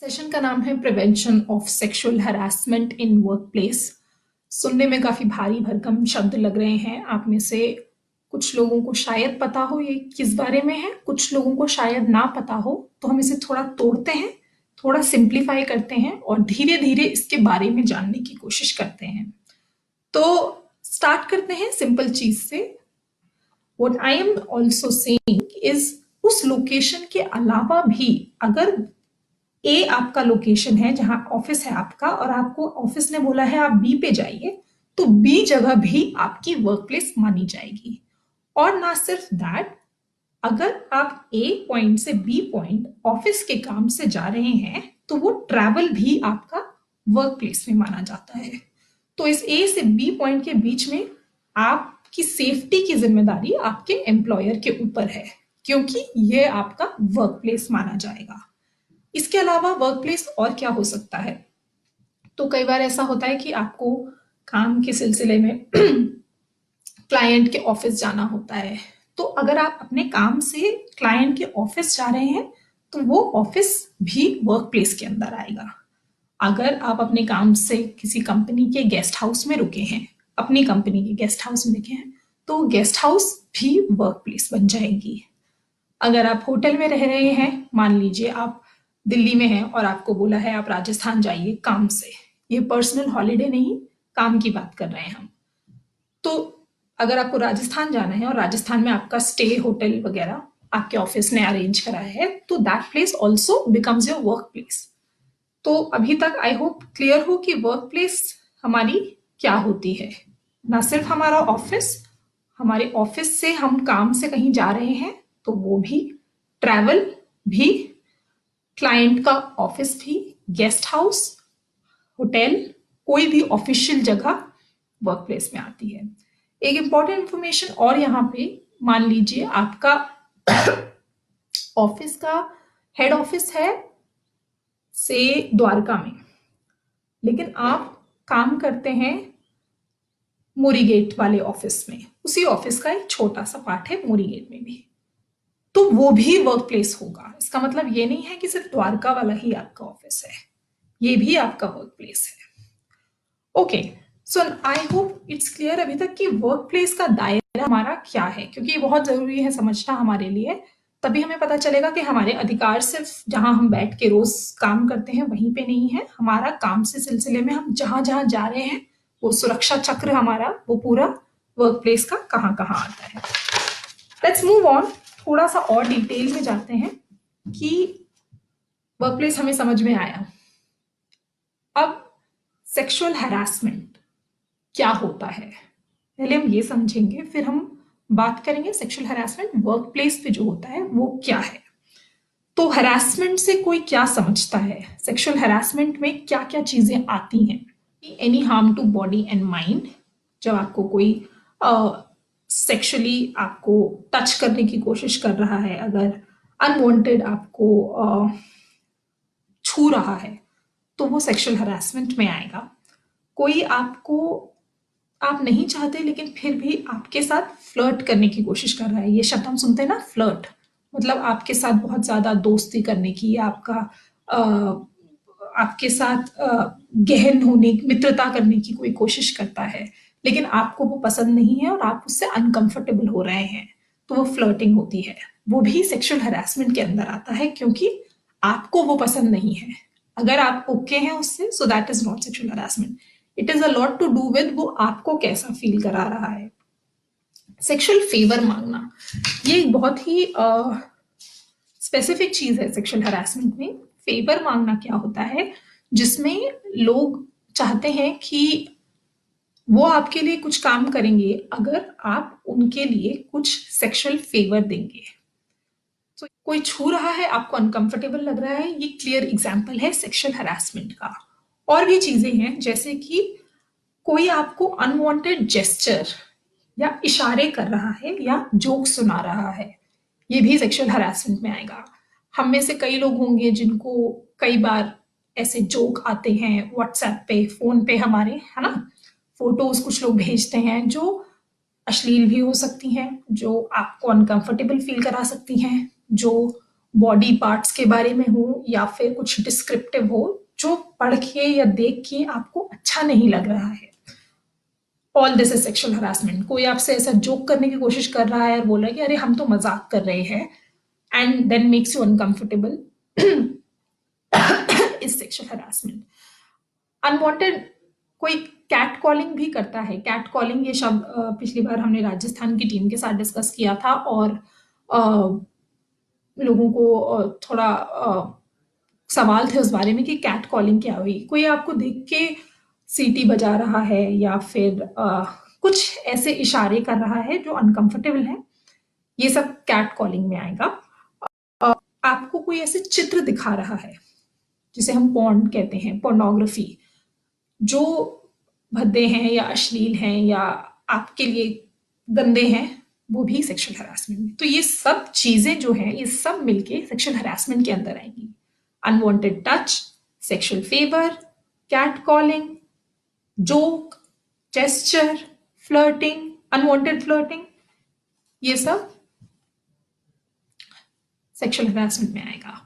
Session का नाम है prevention of sexual harassment in workplace. सुनने में काफी भारी भरकम शब्द लग रहे हैं। आप में से कुछ लोगों को शायद पता हो ये किस बारे में है, कुछ लोगों को शायद ना पता हो। तो हम इसे थोड़ा तोड़ते हैं, थोड़ा सिंप्लीफाई करते हैं और धीरे धीरे इसके बारे में जानने की कोशिश करते हैं। तो स्टार्ट करते हैं सिंपल चीज से। What I am also saying is उस लोकेशन के अलावा भी अगर ए आपका लोकेशन है जहां ऑफिस है आपका और आपको ऑफिस ने बोला है आप बी पे जाइए, तो बी जगह भी आपकी वर्क प्लेस मानी जाएगी। और ना सिर्फ दैट, अगर आप ए पॉइंट से बी पॉइंट ऑफिस के काम से जा रहे हैं तो वो ट्रैवल भी आपका वर्क प्लेस में माना जाता है। तो इस ए से बी पॉइंट के बीच में आपकी सेफ्टी की जिम्मेदारी आपके एम्प्लॉयर के ऊपर है, क्योंकि ये आपका वर्क प्लेस माना जाएगा। इसके अलावा वर्क प्लेस और क्या हो सकता है? तो कई बार ऐसा होता है कि आपको काम के सिलसिले में क्लाइंट के ऑफिस जाना होता है। तो अगर आप अपने काम से क्लाइंट के ऑफिस जा रहे हैं तो वो ऑफिस भी वर्क प्लेस के अंदर आएगा। अगर आप अपने काम से किसी कंपनी के गेस्ट हाउस में रुके हैं, अपनी कंपनी के गेस्ट हाउस में रुके हैं, तो गेस्ट हाउस भी वर्क प्लेस बन जाएगी। अगर आप होटल में रह रहे हैं, मान लीजिए आप दिल्ली में हैं और आपको बोला है आप राजस्थान जाइए काम से, ये पर्सनल हॉलिडे नहीं, काम की बात कर रहे हैं हम। तो अगर आपको राजस्थान जाना है और राजस्थान में आपका स्टे होटल वगैरह आपके ऑफिस ने अरेंज करा है, तो that place also becomes your work place. तो अभी तक आई होप क्लियर हो कि वर्क प्लेस हमारी क्या होती है। ना सिर्फ हमारा ऑफिस, हमारे ऑफिस से हम काम से कहीं जा रहे हैं तो वो भी, ट्रैवल भी, क्लाइंट का ऑफिस भी, गेस्ट हाउस, होटल, कोई भी ऑफिशियल जगह वर्क प्लेस में आती है। एक इंपॉर्टेंट इंफॉर्मेशन और यहाँ पे, मान लीजिए आपका ऑफिस का हेड ऑफिस है से द्वारका में, लेकिन आप काम करते हैं मोरी गेट वाले ऑफिस में, उसी ऑफिस का एक छोटा सा पार्ट है मोरी गेट में भी, तो वो भी वर्क प्लेस होगा। इसका मतलब ये नहीं है कि सिर्फ द्वारका वाला ही आपका ऑफिस है, ये भी आपका वर्क प्लेस है। Okay, so I hope it's clear अभी तक कि वर्क प्लेस का दायरा हमारा क्या है, क्योंकि ये बहुत जरूरी है समझना हमारे लिए। तभी हमें पता चलेगा कि हमारे अधिकार सिर्फ जहां हम बैठ के रोज काम करते हैं वहीं पे नहीं है, हमारा काम से सिलसिले में हम जहां जहां जा रहे हैं वो सुरक्षा चक्र हमारा, वो पूरा वर्क प्लेस का कहाँ कहाँ आता है। लेट्स मूव ऑन, थोड़ा सा और डिटेल में जाते हैं कि वर्क प्लेस हमें समझ में आया। अब सेक्सुअल हैरासमेंट क्या होता है पहले हम ये समझेंगे, फिर हम बात करेंगे सेक्सुअल हैरासमेंट वर्क प्लेस पे जो होता है वो क्या है। तो हैरासमेंट से कोई क्या समझता है, सेक्सुअल हैरासमेंट में क्या क्या चीजें आती हैं? Any harm to body and mind, जब आपको कोई सेक्सुअली आपको टच करने की कोशिश कर रहा है, अगर अनवांटेड आपको छू रहा है तो वो सेक्सुअल हरासमेंट में आएगा। कोई आपको, आप नहीं चाहते लेकिन फिर भी आपके साथ फ्लर्ट करने की कोशिश कर रहा है, ये शब्द हम सुनते हैं ना, फ्लर्ट, मतलब आपके साथ बहुत ज्यादा दोस्ती करने की, आपके साथ गहन होने, मित्रता करने की कोई कोशिश करता है, लेकिन आपको वो पसंद नहीं है और आप उससे अनकंफर्टेबल हो रहे हैं, तो वो फ्लर्टिंग होती है। वो भी सेक्सुअल हरासमेंट के अंदर आता है, क्योंकि आपको वो पसंद नहीं है। अगर आप ओके हैं उससे, so that is not sexual harassment. It is a lot to do with वो आपको कैसा फील करा रहा है। सेक्सुअल फेवर मांगना, ये एक बहुत ही स्पेसिफिक चीज है सेक्सुअल हरासमेंट में। फेवर मांगना क्या होता है, जिसमें लोग चाहते हैं कि वो आपके लिए कुछ काम करेंगे अगर आप उनके लिए कुछ सेक्सुअल फेवर देंगे। तो कोई छू रहा है, आपको अनकंफर्टेबल लग रहा है, ये क्लियर एग्जाम्पल है सेक्सुअल हरासमेंट का। और भी चीजें हैं, जैसे कि कोई आपको अनवांटेड जेस्चर या इशारे कर रहा है या जोक सुना रहा है, ये भी सेक्सुअल हरासमेंट में आएगा। हम में से कई लोग होंगे जिनको कई बार ऐसे जोक आते हैं व्हाट्सएप पे, फोन पे हमारे, है ना, फोटोज कुछ लोग भेजते हैं जो अश्लील भी हो सकती हैं, जो आपको अनकंफर्टेबल फील करा सकती हैं, जो बॉडी पार्ट्स के बारे में हो या फिर कुछ डिस्क्रिप्टिव हो जो पढ़ के या देख के आपको अच्छा नहीं लग रहा है, all this is sexual harassment. कोई आपसे ऐसा जोक करने की कोशिश कर रहा है और बोल रहा है कि अरे हम तो मजाक कर रहे हैं, and then makes you uncomfortable, is sexual harassment. Unwanted कोई कैट कॉलिंग भी करता है। कैट कॉलिंग ये शब्द पिछली बार हमने राजस्थान की टीम के साथ डिस्कस किया था, और लोगों को थोड़ा सवाल थे उस बारे में कि कैट कॉलिंग क्या हुई। कोई आपको देख के सीटी बजा रहा है या फिर कुछ ऐसे इशारे कर रहा है जो अनकंफर्टेबल है, ये सब कैट कॉलिंग में आएगा। आपको कोई ऐसे चित्र दिखा रहा है जिसे हम पॉर्न कहते हैं, पोर्नोग्राफी, जो भद्दे हैं या अश्लील हैं या आपके लिए गंदे हैं, वो भी सेक्सुअल हरासमेंट में। तो ये सब चीजें जो हैं, ये सब मिलके सेक्सुअल हरासमेंट के अंदर आएंगी। Unwanted touch, sexual favour, cat calling, joke, gesture, flirting, unwanted flirting, ये सब सेक्सुअल हरासमेंट में आएगा।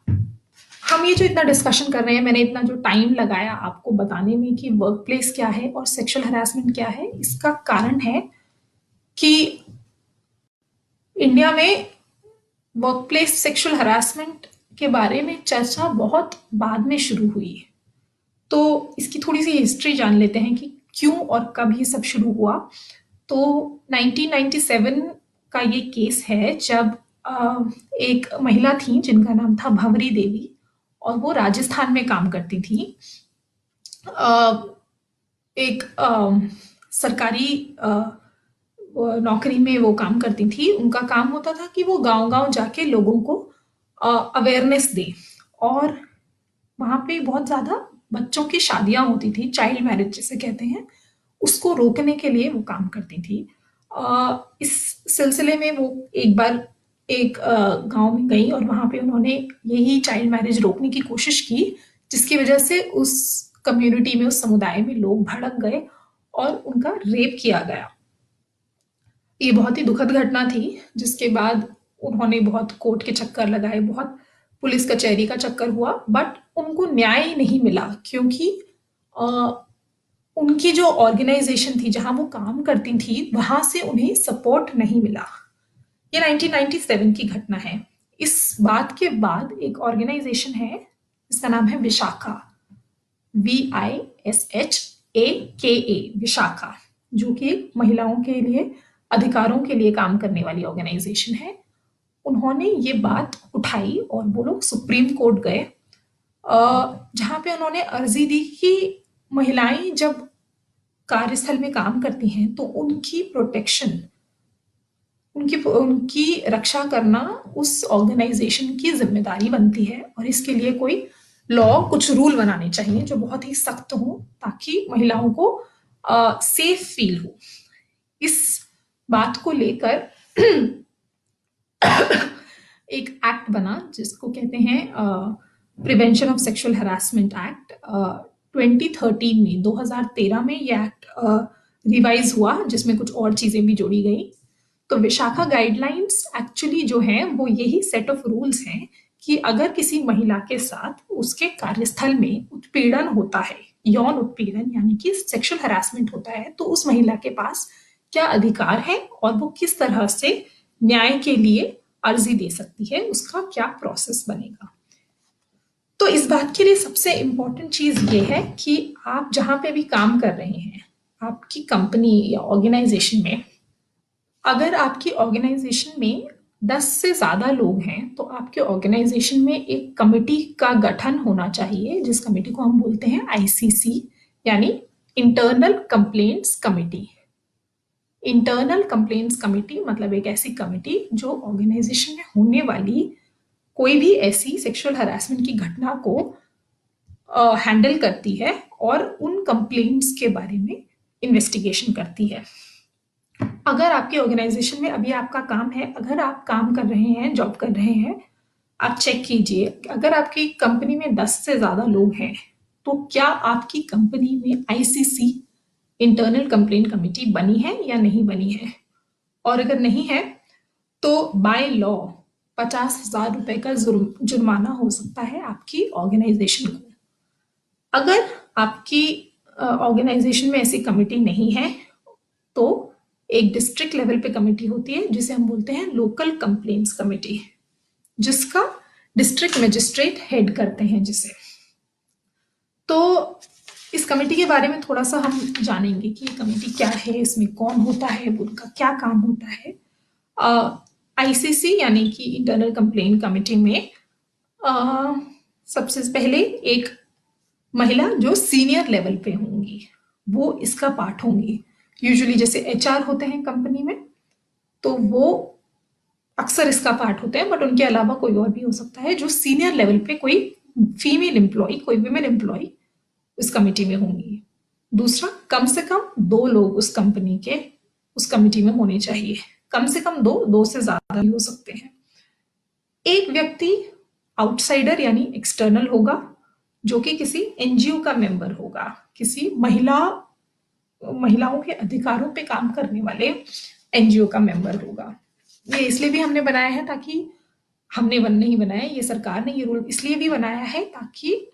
हम ये जो इतना डिस्कशन कर रहे हैं, मैंने इतना जो टाइम लगाया आपको बताने में कि वर्क प्लेस क्या है और सेक्सुअल हरासमेंट क्या है, इसका कारण है कि इंडिया में वर्क प्लेस सेक्सुअल हरासमेंट के बारे में चर्चा बहुत बाद में शुरू हुई। तो इसकी थोड़ी सी हिस्ट्री जान लेते हैं कि क्यों और कब ये सब शुरू हुआ। तो 1997 का ये केस है जब एक महिला थी जिनका नाम था भंवरी देवी, और वो राजस्थान में काम करती थी। एक सरकारी नौकरी में वो काम करती थी। उनका काम होता था कि वो गांव-गांव जाके लोगों को अवेयरनेस दे, और वहाँ पे बहुत ज़्यादा बच्चों की शादियाँ होती थी, चाइल्ड मैरिज जिसे कहते हैं, उसको रोकने के लिए वो काम करती थी। इस सिलसिले में वो एक बार एक गाँव में गई और वहाँ पे उन्होंने यही चाइल्ड मैरिज रोकने की कोशिश की, जिसकी वजह से उस कम्युनिटी में, उस समुदाय में लोग भड़क गए और उनका रेप किया गया। ये बहुत ही दुखद घटना थी, जिसके बाद उन्होंने बहुत कोर्ट के चक्कर लगाए, बहुत पुलिस कचहरी का चक्कर हुआ, बट उनको न्याय नहीं मिला, क्योंकि उनकी जो ऑर्गेनाइजेशन थी जहां वो काम करती थी, वहां से उन्हें सपोर्ट नहीं मिला। ये 1997 की घटना है। इस बात के बाद एक ऑर्गेनाइजेशन है जिसका नाम है विशाखा, VISHAKA, विशाखा, जो कि महिलाओं के लिए अधिकारों के लिए काम करने वाली ऑर्गेनाइजेशन है। उन्होंने ये बात उठाई और वो लोग सुप्रीम कोर्ट गए, जहां पे उन्होंने अर्जी दी कि महिलाएं जब कार्यस्थल में काम करती हैं तो उनकी प्रोटेक्शन, उनकी उनकी रक्षा करना उस ऑर्गेनाइजेशन की जिम्मेदारी बनती है, और इसके लिए कोई लॉ, कुछ रूल बनाने चाहिए जो बहुत ही सख्त हो, ताकि महिलाओं को सेफ फील हो। इस बात को लेकर एक एक्ट बना जिसको कहते हैं prevention of sexual harassment act. 2013 में, 2013 में ये एक्ट रिवाइज हुआ, जिसमें कुछ और चीजें भी जोड़ी गई। तो विशाखा गाइडलाइंस एक्चुअली जो है वो यही सेट ऑफ रूल्स हैं कि अगर किसी महिला के साथ उसके कार्यस्थल में उत्पीड़न होता है, यौन उत्पीड़न यानी कि सेक्सुअल हरासमेंट होता है, तो उस महिला के पास क्या अधिकार है और वो किस तरह से न्याय के लिए अर्जी दे सकती है, उसका क्या प्रोसेस बनेगा। तो इस बात के लिए सबसे इम्पोर्टेंट चीज ये है कि आप जहां पे भी काम कर रहे हैं, आपकी कंपनी या ऑर्गेनाइजेशन में, अगर आपकी ऑर्गेनाइजेशन में 10 से ज्यादा लोग हैं, तो आपके ऑर्गेनाइजेशन में एक कमिटी का गठन होना चाहिए, जिस कमिटी को हम बोलते हैं ICC, यानी internal complaints committee. Internal complaints committee मतलब एक ऐसी कमिटी जो ऑर्गेनाइजेशन में होने वाली कोई भी ऐसी सेक्सुअल हरासमेंट की घटना को हैंडल करती है और उन कंप्लेंट्स के बारे में इन्वेस्टिगेशन करती है। अगर आपके ऑर्गेनाइजेशन में अभी आपका काम है, अगर आप काम कर रहे हैं, जॉब कर रहे हैं, आप चेक कीजिए, अगर आपकी कंपनी में 10 से ज्यादा लोग हैं, तो क्या आपकी कंपनी में ICC इंटरनल कंप्लेंट कमिटी बनी है या नहीं बनी है। और अगर नहीं है तो बाय लॉ 50,000 रुपए का जुर्माना हो सकता है आपकी ऑर्गेनाइजेशन को। अगर आपकी ऑर्गेनाइजेशन में ऐसी कमेटी नहीं है तो एक डिस्ट्रिक्ट लेवल पे कमेटी होती है जिसे हम बोलते हैं लोकल कंप्लेंट्स कमेटी, जिसका डिस्ट्रिक्ट मजिस्ट्रेट हेड करते हैं जिसे। तो इस कमेटी के बारे में थोड़ा सा हम जानेंगे कि ये कमेटी क्या है, इसमें कौन होता है, उनका क्या काम होता है। आईसीसी यानी कि इंटरनल कंप्लेंट कमेटी में सबसे पहले एक महिला जो सीनियर लेवल पे होंगी वो इसका पार्ट होंगी। यूजुअली जैसे एचआर होते हैं कंपनी में तो वो अक्सर इसका पार्ट होते हैं, बट उनके अलावा कोई और भी हो सकता है जो सीनियर लेवल पे कोई फीमेल एम्प्लॉय, कोई विमेन एम्प्लॉय उस कमेटी में होंगी। दूसरा, कम से कम 2 लोग उस कंपनी के उस कमेटी में होने चाहिए। कम से कम 2 से ज्यादा भी हो सकते हैं। एक व्यक्ति आउटसाइडर यानी एक्सटर्नल होगा जो कि किसी एनजीओ का मेंबर होगा, किसी महिलाओं के अधिकारों पे काम करने वाले एनजीओ का मेंबर होगा। ये इसलिए भी हमने बनाया है ताकि हमने नहीं बनाया, ये सरकार ने ये रूल इसलिए भी बनाया है ताकि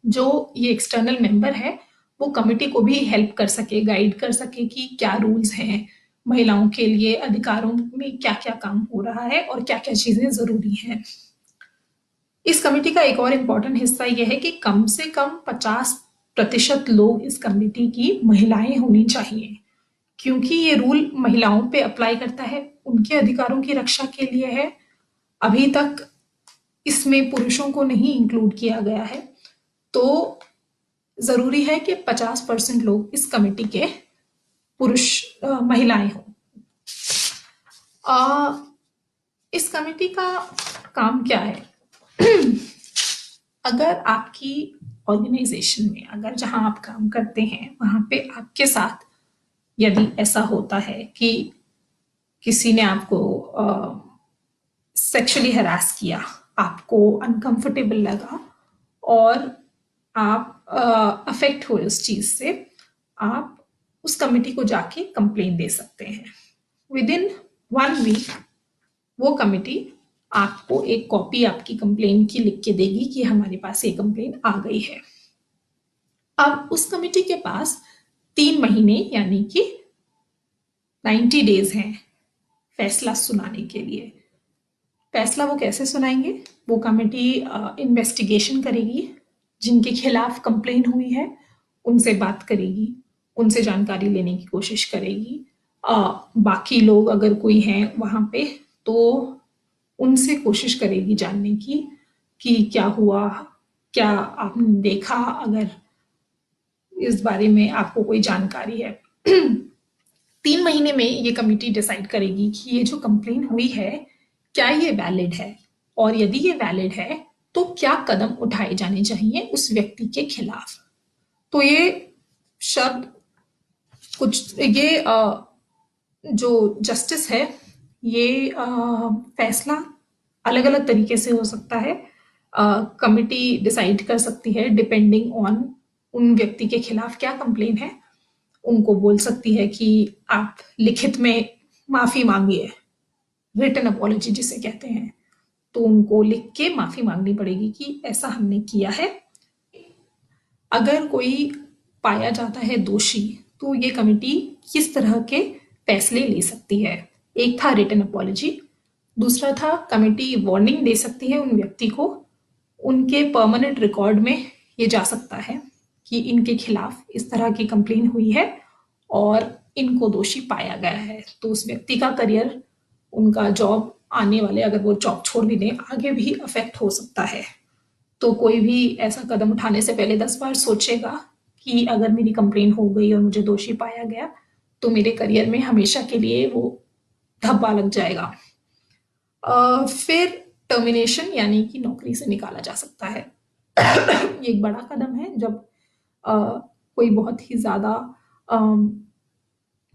जो ये एक्सटर्नल मेंबर है वो कमेटी को भी हेल्प कर सके, गाइड कर सके कि क्या रूल्स हैं, महिलाओं के लिए अधिकारों में क्या क्या काम हो रहा है और क्या क्या चीजें जरूरी हैं। इस कमेटी का एक और इम्पोर्टेंट हिस्सा यह है कि कम से कम 50% लोग इस कमेटी की महिलाएं होनी चाहिए, क्योंकि ये रूल महिलाओं पे अप्लाई करता है, उनके अधिकारों की रक्षा के लिए है। अभी तक इसमें पुरुषों को नहीं इंक्लूड किया गया है, तो जरूरी है कि 50% लोग इस कमेटी के महिलाएं हों। इस कमेटी का काम क्या है? अगर आपकी ऑर्गेनाइजेशन में, अगर जहां आप काम करते हैं वहां पे आपके साथ यदि ऐसा होता है कि किसी ने आपको सेक्सुअली हरास किया, आपको अनकंफर्टेबल लगा और आप अफेक्ट हुए उस चीज से, आप उस कमेटी को जाके कंप्लेन दे सकते हैं। विद इन 1 वीक वो कमेटी आपको एक कॉपी आपकी कंप्लेन की लिख के देगी कि हमारे पास ये कंप्लेन आ गई है। अब उस कमेटी के पास 3 महीने यानी कि 90 डेज हैं फैसला सुनाने के लिए। फैसला वो कैसे सुनाएंगे? वो कमेटी इन्वेस्टिगेशन करेगी, जिनके खिलाफ कंप्लेन हुई है उनसे बात करेगी, उनसे जानकारी लेने की कोशिश करेगी। बाकी लोग अगर कोई हैं वहां पे तो उनसे कोशिश करेगी जानने की कि क्या हुआ, क्या आपने देखा, अगर इस बारे में आपको कोई जानकारी है। 3 महीने में ये कमेटी डिसाइड करेगी कि ये जो कंप्लेन हुई है क्या ये वैलिड है, और यदि ये वैलिड है तो क्या कदम उठाए जाने चाहिए उस व्यक्ति के खिलाफ। तो ये शब्द कुछ ये जो जस्टिस है, ये फैसला अलग अलग तरीके से हो सकता है। कमिटी डिसाइड कर सकती है डिपेंडिंग ऑन उन व्यक्ति के खिलाफ क्या कंप्लेन है। उनको बोल सकती है कि आप लिखित में माफी मांगिए, रिटन अपॉलॉजी जिसे कहते हैं, तो उनको लिख के माफी मांगनी पड़ेगी कि ऐसा हमने किया है। अगर कोई पाया जाता है दोषी तो ये कमेटी किस तरह के फैसले ले सकती है? एक था रिटन अपॉलॉजी, दूसरा था कमेटी वार्निंग दे सकती है उन व्यक्ति को, उनके परमानेंट रिकॉर्ड में ये जा सकता है कि इनके खिलाफ इस तरह की कंप्लेन हुई है और इनको दोषी पाया गया है, तो उस व्यक्ति का करियर, उनका जॉब आने वाले, अगर वो जॉब छोड़ भी दें, आगे भी अफेक्ट हो सकता है। तो कोई भी ऐसा कदम उठाने से पहले 10 बार सोचेगा कि अगर मेरी कंप्लेन हो गई और मुझे दोषी पाया गया तो मेरे करियर में हमेशा के लिए वो धब्बा लग जाएगा। फिर टर्मिनेशन यानी कि नौकरी से निकाला जा सकता है। ये एक बड़ा कदम है जब कोई बहुत ही ज्यादा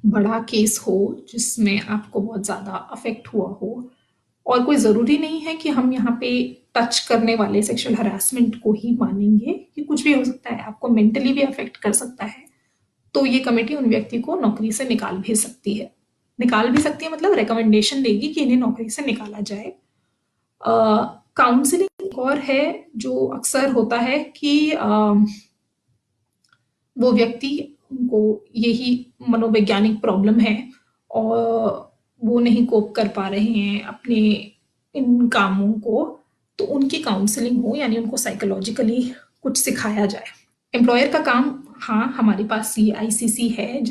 बड़ा केस हो जिसमें आपको बहुत ज्यादा अफेक्ट हुआ हो, और कोई जरूरी नहीं है कि हम यहाँ पे टच करने वाले सेक्सुअल हरासमेंट को ही मानेंगे, कि कुछ भी हो सकता है, आपको मेंटली भी अफेक्ट कर सकता है, तो ये कमेटी उन व्यक्ति को नौकरी से निकाल भी सकती है। निकाल भी सकती है, मतलब रिकमेंडेशन देगी कि इन्हें नौकरी से निकाला जाए। काउंसलिंग और है जो अक्सर होता है कि वो व्यक्ति को यही मनोवैज्ञानिक प्रॉब्लम है और वो नहीं कोप कर पा रहे हैं अपने इन कामों को, तो उनकी काउंसलिंग हो, यानी उनको साइकोलॉजिकली कुछ सिखाया जाए। एम्प्लॉयर का काम, हाँ हमारे पास ये आईसीसी है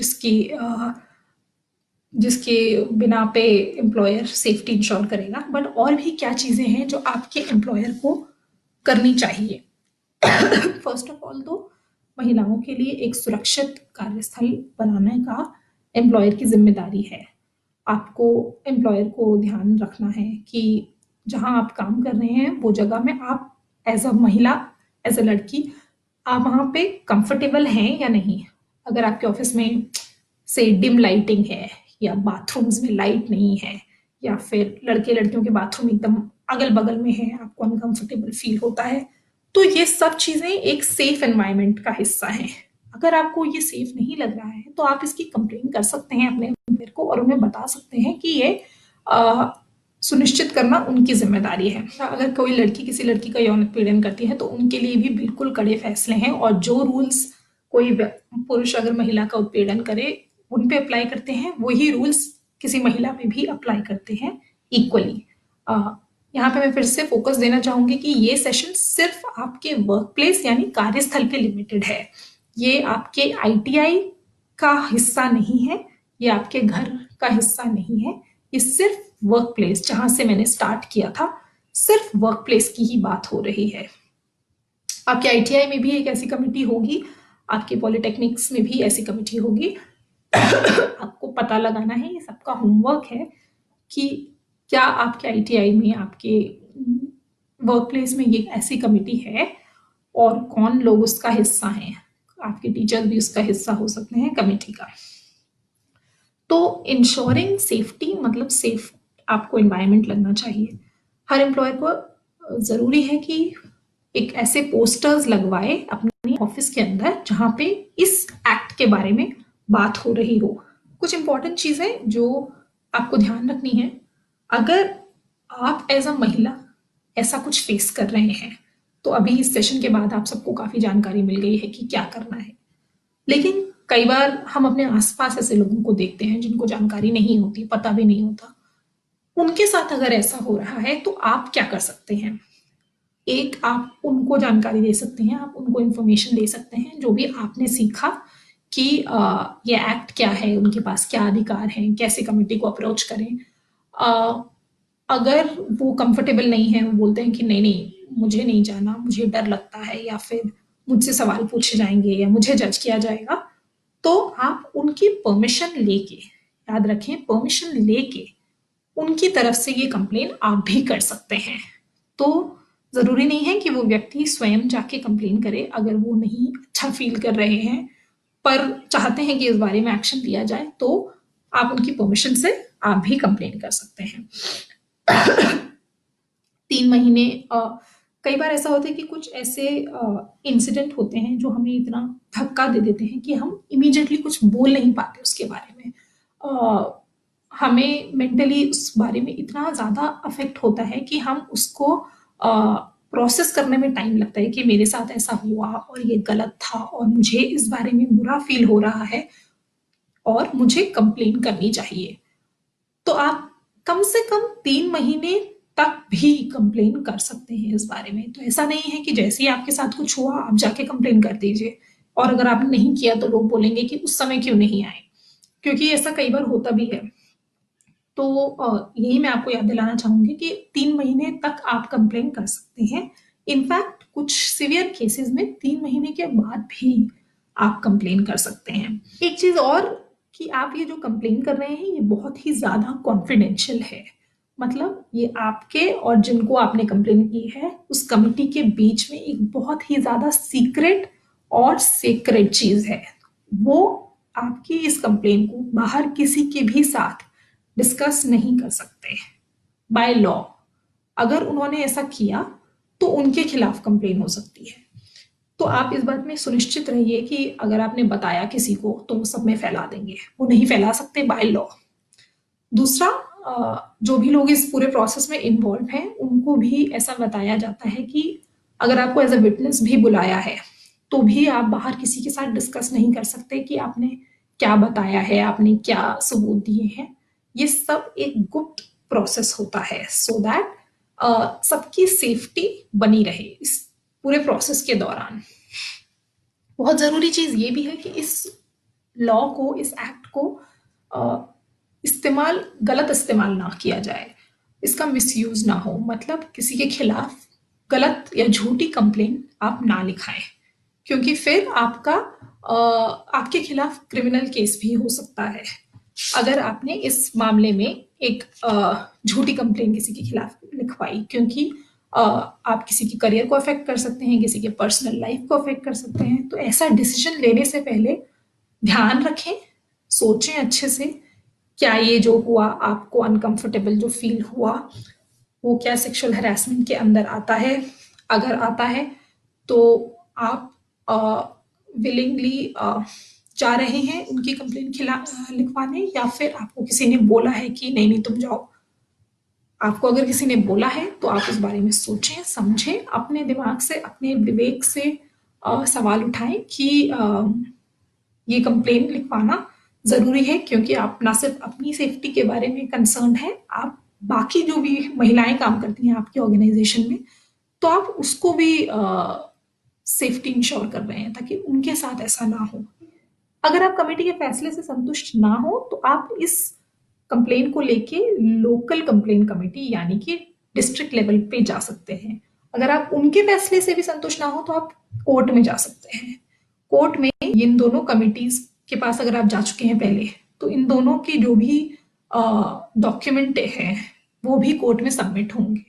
जिसके बिना पे एम्प्लॉयर सेफ्टी इंश्योर करेगा, बट और भी क्या चीजें हैं जो आपके एम्प्लॉयर को करनी चाहिए। फर्स्ट ऑफ ऑल तो महिलाओं के लिए एक सुरक्षित कार्यस्थल बनाने का एम्प्लॉयर की जिम्मेदारी है। आपको एम्प्लॉयर को ध्यान रखना है कि जहां आप काम कर रहे हैं वो जगह में आप एज अ महिला, एज अ लड़की, आप वहां पे कंफर्टेबल हैं या नहीं। अगर आपके ऑफिस में से डिम लाइटिंग है, या बाथरूम्स में लाइट नहीं है, या फिर लड़के लड़कियों के बाथरूम एकदम अगल बगल में है, आपको अनकंफर्टेबल फील होता है, तो ये सब चीजें एक सेफ एनवायरनमेंट का हिस्सा है। अगर आपको ये सेफ नहीं लग रहा है तो आप इसकी कंप्लेन कर सकते हैं अपने एम्प्लॉयर को और उन्हें बता सकते हैं कि ये सुनिश्चित करना उनकी जिम्मेदारी है। अगर कोई लड़की किसी लड़की का यौन उत्पीड़न करती है तो उनके लिए भी बिल्कुल कड़े फैसले हैं, और जो रूल्स कोई पुरुष अगर महिला का उत्पीड़न करे उन पे अप्लाई करते हैं, वही रूल्स किसी महिला पे भी अप्लाई करते हैं इक्वली। यहाँ पे मैं फिर से फोकस देना चाहूंगी कि ये सेशन सिर्फ आपके वर्क प्लेस यानी कार्यस्थल पे लिमिटेड है। ये आपके आईटीआई का हिस्सा नहीं है, ये आपके घर का हिस्सा नहीं है, ये सिर्फ वर्क प्लेस, जहां से मैंने स्टार्ट किया था, सिर्फ वर्क प्लेस की ही बात हो रही है। आपके आईटीआई में भी एक ऐसी कमेटी होगी, आपके पॉलिटेक्निक्स में भी ऐसी कमेटी होगी। आपको पता लगाना है, ये सबका होमवर्क है कि क्या आपके आईटीआई में, आपके वर्क प्लेस में ये ऐसी कमेटी है और कौन लोग उसका हिस्सा हैं। आपके टीचर भी उसका हिस्सा हो सकते हैं कमेटी का। तो इंश्योरिंग सेफ्टी मतलब सेफ आपको एनवायरनमेंट लगना चाहिए। हर एम्प्लॉयर को जरूरी है कि एक ऐसे पोस्टर्स लगवाए अपने ऑफिस के अंदर जहां पे इस एक्ट के बारे में बात हो रही हो। कुछ इंपॉर्टेंट चीजें जो आपको ध्यान रखनी है, अगर आप एज अ महिला ऐसा कुछ फेस कर रहे हैं तो अभी इस सेशन के बाद आप सबको काफी जानकारी मिल गई है कि क्या करना है। लेकिन कई बार हम अपने आसपास ऐसे लोगों को देखते हैं जिनको जानकारी नहीं होती, पता भी नहीं होता। उनके साथ अगर ऐसा हो रहा है तो आप क्या कर सकते हैं? एक, आप उनको जानकारी दे सकते हैं, आप उनको इंफॉर्मेशन दे सकते हैं जो भी आपने सीखा कि ये एक्ट क्या है, उनके पास क्या अधिकार हैं, कैसे कमेटी को अप्रोच करें। अगर वो कंफर्टेबल नहीं है, वो बोलते हैं कि नहीं नहीं मुझे नहीं जाना, मुझे डर लगता है, या फिर मुझसे सवाल पूछे जाएंगे या मुझे जज किया जाएगा, तो आप उनकी परमिशन लेके, याद रखें परमिशन लेके, उनकी तरफ से ये कंप्लेन आप भी कर सकते हैं। तो जरूरी नहीं है कि वो व्यक्ति स्वयं जाके कंप्लेन करे। अगर वो नहीं अच्छा फील कर रहे हैं पर चाहते हैं कि इस बारे में एक्शन लिया जाए, तो आप उनकी परमिशन से आप भी कंप्लेन कर सकते हैं। 3 महीने, कई बार ऐसा होता है कि कुछ ऐसे इंसिडेंट होते हैं जो हमें इतना धक्का दे देते हैं कि हम इमीडिएटली कुछ बोल नहीं पाते उसके बारे में। हमें मेंटली उस बारे में इतना ज्यादा अफेक्ट होता है कि हम उसको प्रोसेस करने में टाइम लगता है कि मेरे साथ ऐसा हुआ और ये गलत था और मुझे इस बारे में बुरा फील हो रहा है और मुझे कंप्लेन करनी चाहिए। तो आप कम से कम 3 महीने तक भी कंप्लेन कर सकते हैं इस बारे में। तो ऐसा नहीं है कि जैसे ही आपके साथ कुछ हुआ आप जाके कंप्लेन कर दीजिए, और अगर आपने नहीं किया तो लोग बोलेंगे कि उस समय क्यों नहीं आए, क्योंकि ऐसा कई बार होता भी है। तो यही मैं आपको याद दिलाना चाहूंगी कि 3 महीने तक आप कंप्लेन कर सकते हैं। इनफैक्ट कुछ सीवियर केसेस में 3 महीने के बाद भी आप कंप्लेन कर सकते हैं। एक चीज और, कि आप ये जो कंप्लेन कर रहे हैं ये बहुत ही ज्यादा कॉन्फिडेंशियल है। मतलब ये आपके और जिनको आपने कंप्लेन की है उस कमिटी के बीच में एक बहुत ही ज्यादा सीक्रेट और सीक्रेट चीज है। वो आपकी इस कंप्लेन को बाहर किसी के भी साथ डिस्कस नहीं कर सकते बाय लॉ। अगर उन्होंने ऐसा किया तो उनके खिलाफ कंप्लेन हो सकती है। तो आप इस बात में सुनिश्चित रहिए कि अगर आपने बताया किसी को तो वो सब में फैला देंगे, वो नहीं फैला सकते बाय लॉ। दूसरा, जो भी लोग इस पूरे प्रोसेस में इन्वॉल्व हैं उनको भी ऐसा बताया जाता है कि अगर आपको एज अ विटनेस भी बुलाया है तो भी आप बाहर किसी के साथ डिस्कस नहीं कर सकते कि आपने क्या बताया है, आपने क्या सबूत दिए हैं। ये सब एक गुप्त प्रोसेस होता है सो दैट सबकी सेफ्टी बनी रहे इस पूरे प्रोसेस के दौरान। बहुत जरूरी चीज ये भी है कि इस लॉ को, इस एक्ट को गलत इस्तेमाल ना किया जाए, इसका मिसयूज ना हो। मतलब किसी के खिलाफ गलत या झूठी कंप्लेन आप ना लिखाएं, क्योंकि फिर आपके खिलाफ क्रिमिनल केस भी हो सकता है अगर आपने इस मामले में एक झूठी कंप्लेन किसी के खिलाफ लिखवाई, क्योंकि आप किसी के करियर को अफेक्ट कर सकते हैं, किसी के पर्सनल लाइफ को अफेक्ट कर सकते हैं। तो ऐसा डिसीजन लेने से पहले ध्यान रखें, सोचें अच्छे से, क्या ये जो हुआ आपको अनकंफर्टेबल जो फील हुआ वो क्या सेक्सुअल हरासमेंट के अंदर आता है। अगर आता है तो आप विलिंगली जा रहे हैं उनकी कंप्लेन लिखवाने, या फिर आपको किसी ने बोला है कि नहीं नहीं तुम जाओ। आपको अगर किसी ने बोला है तो आप इस बारे में सोचें, समझें, अपने दिमाग से, अपने विवेक से सवाल उठाएं कि ये कंप्लेन लिखवाना जरूरी है, क्योंकि आप ना सिर्फ अपनी सेफ्टी के बारे में कंसर्न है, आप बाकी जो भी महिलाएं काम करती हैं आपके ऑर्गेनाइजेशन में, तो आप उसको भी सेफ्टी इंश्योर कर रहे हैं ताकि उनके साथ ऐसा ना हो। अगर आप कमेटी के फैसले से संतुष्ट ना हो तो आप इस कंप्लेन को लेके लोकल कंप्लेन कमेटी यानी कि डिस्ट्रिक्ट लेवल पे जा सकते हैं। अगर आप उनके फैसले से भी संतुष्ट ना हो तो आप कोर्ट में जा सकते हैं। कोर्ट में इन दोनों कमिटीज के पास अगर आप जा चुके हैं पहले, तो इन दोनों की जो भी डॉक्यूमेंट है वो भी कोर्ट में सबमिट होंगे।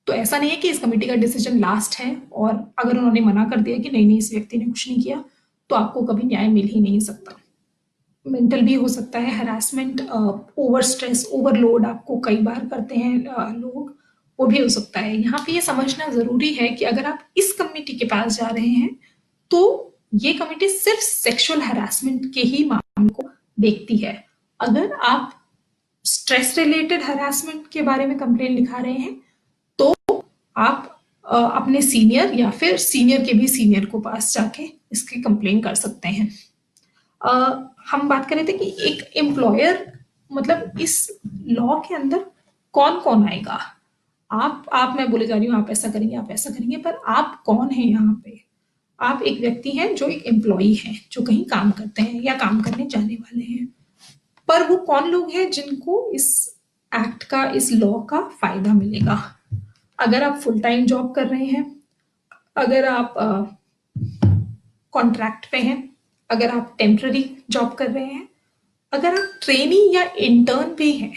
तो ऐसा नहीं है कि इस कमेटी का डिसीजन लास्ट है और अगर उन्होंने मना कर दिया कि नहीं नहीं इस व्यक्ति ने कुछ नहीं किया तो आपको कभी न्याय मिल ही नहीं सकता। मेंटल भी हो सकता है हरासमेंट, ओवर स्ट्रेस, ओवरलोड आपको कई बार करते हैं लोग, वो भी हो सकता है। यहाँ पे ये समझना जरूरी है कि अगर आप इस कमेटी के पास जा रहे हैं तो ये कमेटी सिर्फ सेक्सुअल हरासमेंट के ही मामले को देखती है। अगर आप स्ट्रेस रिलेटेड हरासमेंट के बारे में कंप्लेन लिखा रहे हैं तो आप अपने सीनियर या फिर सीनियर के भी सीनियर को पास जाके इसकी कंप्लेन कर सकते हैं। हम बात कर रहे थे कि एक एम्प्लॉयर, मतलब इस लॉ के अंदर कौन कौन आएगा। आप मैं बोले जा रही हूँ आप ऐसा करेंगे, आप ऐसा करेंगे, पर आप कौन है यहाँ पे? आप एक व्यक्ति हैं जो एक एम्प्लॉई है, जो कहीं काम करते हैं या काम करने जाने वाले हैं। पर वो कौन लोग हैं जिनको इस एक्ट का, इस लॉ का फायदा मिलेगा? अगर आप फुल टाइम जॉब कर रहे हैं, अगर आप कॉन्ट्रैक्ट पे हैं, अगर आप टेम्पररी जॉब कर रहे हैं, अगर आप ट्रेनी या इंटर्न पे हैं,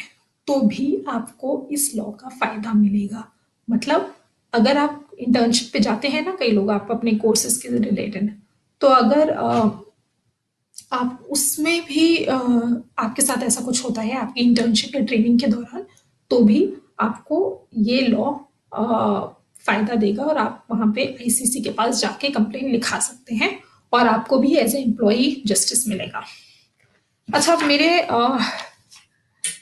तो भी आपको इस लॉ का फायदा मिलेगा। मतलब अगर आप इंटर्नशिप पे जाते हैं ना, कई लोग आप अपने कोर्सेज के रिलेटेड, तो अगर आप उसमें भी आपके साथ ऐसा कुछ होता है आपकी इंटर्नशिप या ट्रेनिंग के दौरान, तो भी आपको ये लॉ फायदा देगा और आप वहां पे आईसीसी के पास जाके कंप्लेन लिखा सकते हैं और आपको भी एज ए एम्प्लॉई जस्टिस मिलेगा। अच्छा, मेरे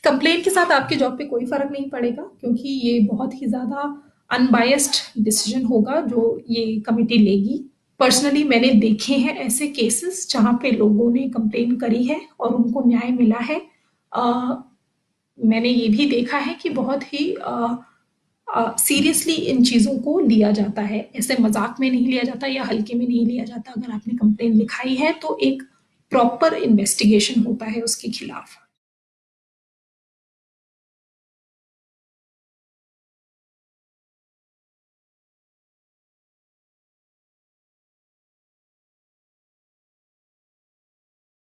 कंप्लेन के साथ आपके जॉब पे कोई फर्क नहीं पड़ेगा, क्योंकि ये बहुत ही ज्यादा अनबायस्ड डिसीजन होगा जो ये कमिटी लेगी। पर्सनली मैंने देखे हैं ऐसे केसेस जहां पे लोगों ने कंप्लेन करी है और उनको न्याय मिला है। मैंने ये भी देखा है कि बहुत ही सीरियसली इन चीज़ों को लिया जाता है, ऐसे मजाक में नहीं लिया जाता या हल्के में नहीं लिया जाता। अगर आपने कंप्लेन लिखाई है तो एक प्रॉपर इन्वेस्टिगेशन होता है उसके खिलाफ।